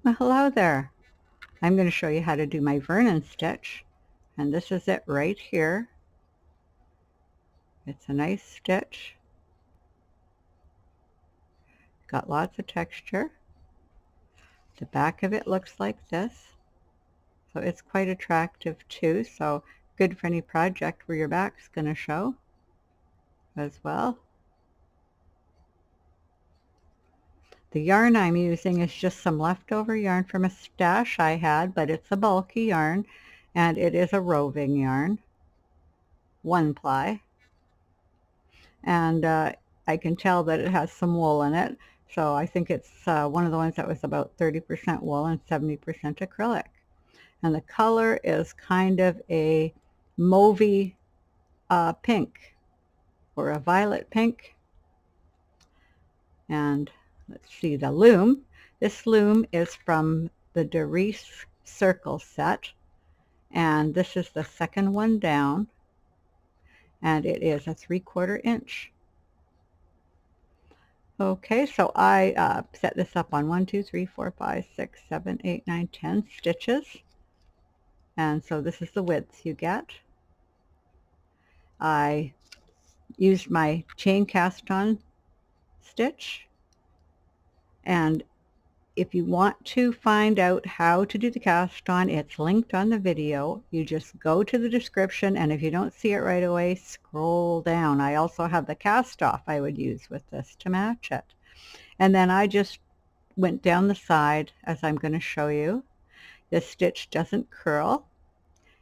Well, hello there. I'm going to show you how to do my Vernon stitch, and this is it right here. It's a nice stitch. Got lots of texture. The back of it looks like this, so it's quite attractive too, so good for any project where your back's going to show as well. The yarn I'm using is just some leftover yarn from a stash I had, but it's a bulky yarn, and it is a roving yarn, 1-ply. And I can tell that it has some wool in it, so I think it's one of the ones that was about 30% wool and 70% acrylic. And the color is kind of a mauvey pink, or a violet pink. And let's see, the loom. This loom is from the Doris Circle set, and this is the second one down, and it is a 3/4 inch. Okay, so I set this up on 1, 2, 3, 4, 5, 6, 7, 8, 9, 10 stitches, and so this is the width you get. I used my chain cast on stitch, and if you want to find out how to do the cast on, it's linked on the video. You just go to the description, and if you don't see it right away, scroll down. I also have the cast off I would use with this to match it. And then I just went down the side as I'm going to show you. This stitch doesn't curl,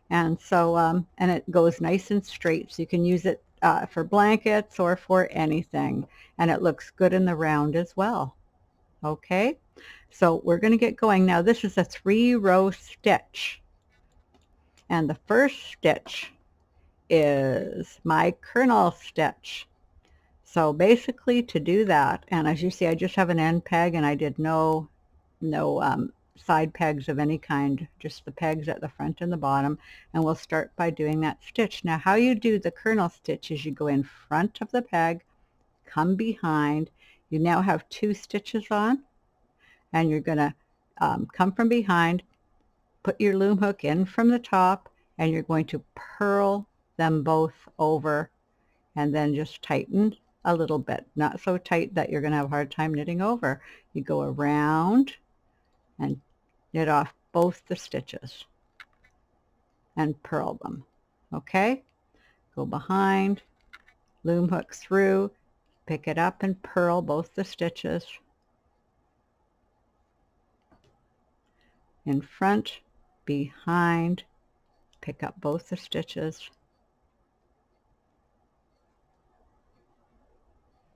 and so and it goes nice and straight, so you can use it for blankets or for anything, and it looks good in the round as well. Okay, so we're going to get going now. This is a 3-row stitch, and the first stitch is my kernel stitch. So basically, to do that, and as you see, I just have an end peg, and I did no side pegs of any kind, just the pegs at the front and the bottom, and we'll start by doing that stitch. Now, how you do the kernel stitch is you go in front of the peg, come behind. You now have 2 stitches on, and you're going to come from behind, put your loom hook in from the top, and you're going to purl them both over, and then just tighten a little bit, not so tight that you're going to have a hard time knitting over. You go around and knit off both the stitches and purl them. Okay, go behind, loom hook through, pick it up and purl both the stitches. In front, behind, pick up both the stitches,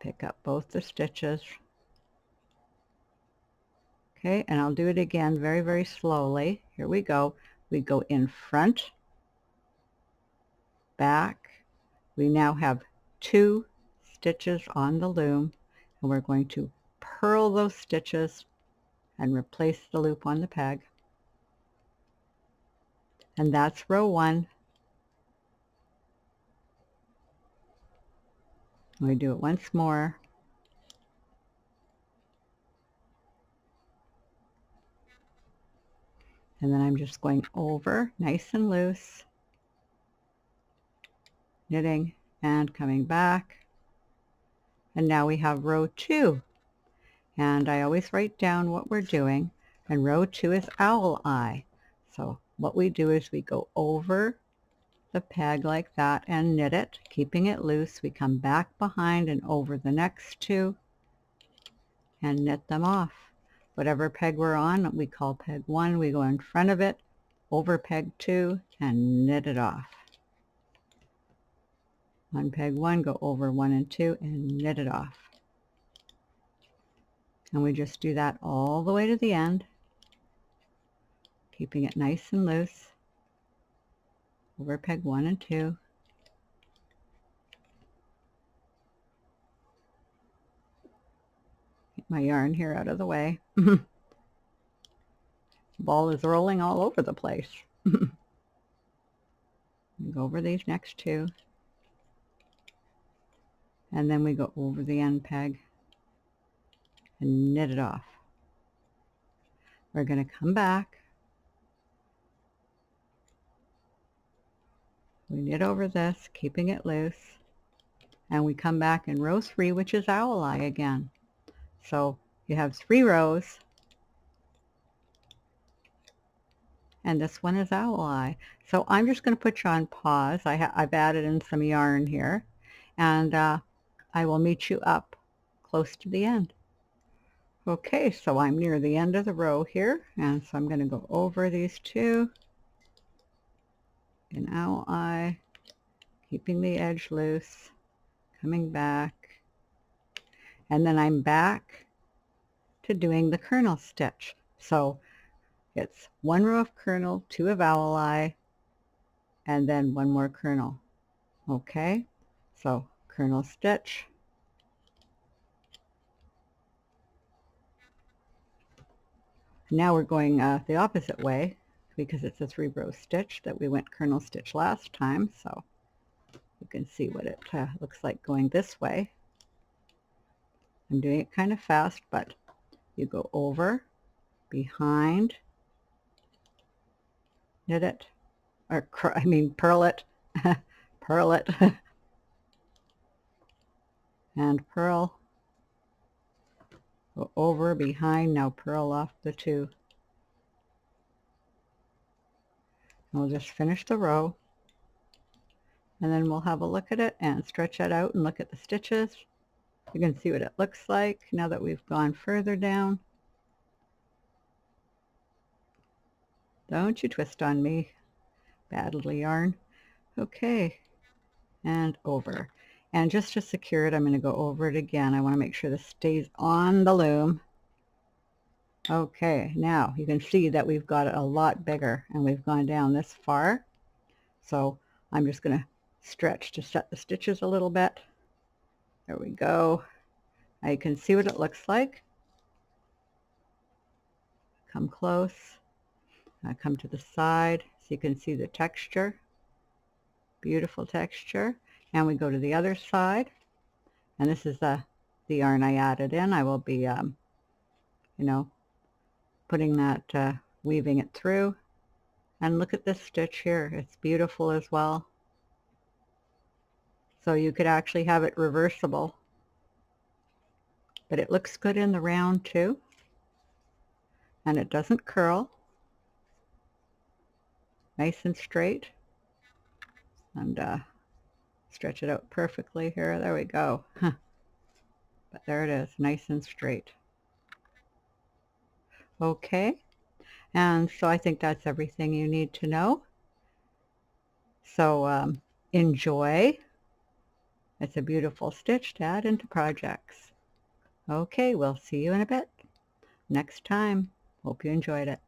pick up both the stitches. Okay, and I'll do it again very, very slowly. Here we go. We go in front, back. We now have 2 stitches on the loom, and we're going to purl those stitches and replace the loop on the peg. And that's row 1. We do it once more. And then I'm just going over nice and loose, knitting and coming back. And now we have row 2. And I always write down what we're doing. And row 2 is owl eye. So what we do is we go over the peg like that and knit it, keeping it loose. We come back behind and over the next 2 and knit them off. Whatever peg we're on, we call peg 1. We go in front of it, over peg 2, and knit it off. On peg 1, go over 1 and 2 and knit it off. And we just do that all the way to the end, keeping it nice and loose, over peg 1 and 2. Get my yarn here out of the way. Ball is rolling all over the place. Go over these next 2, and then we go over the end peg and knit it off. We're going to come back. We knit over this, keeping it loose. And we come back in row 3, which is owl eye again. So you have 3 rows. And this one is owl eye. So I'm just going to put you on pause. I've added in some yarn here. And I will meet you up close to the end. Okay, so I'm near the end of the row here, and so I'm going to go over these 2 in owl eye, keeping the edge loose, coming back, and then I'm back to doing the kernel stitch. So it's 1 row of kernel, 2 of owl eye, and then 1 more kernel. Okay, so kernel stitch, now we're going the opposite way because it's a 3 row stitch that we went kernel stitch last time. So you can see what it looks like going this way. I'm doing it kind of fast, but you go over, behind, knit it, or purl it, purl it, and purl, go over, behind, now purl off the 2. And we'll just finish the row, and then we'll have a look at it and stretch it out and look at the stitches. You can see what it looks like now that we've gone further down. Don't you twist on me, badly yarn. Okay, and over. And just to secure it, I'm going to go over it again. I want to make sure this stays on the loom. Okay, now you can see that we've got it a lot bigger and we've gone down this far. So I'm just going to stretch to set the stitches a little bit. There we go. Now you can see what it looks like. Come close. I come to the side so you can see the texture. Beautiful texture. And we go to the other side. And this is the yarn I added in. I will be, you know, putting that, weaving it through. And look at this stitch here. It's beautiful as well. So you could actually have it reversible. But it looks good in the round too. And it doesn't curl. Nice and straight. And stretch it out perfectly here. There we go. But there it is, nice and straight. Okay. And so I think that's everything you need to know. So enjoy. It's a beautiful stitch to add into projects. Okay, we'll see you in a bit. Next time. Hope you enjoyed it.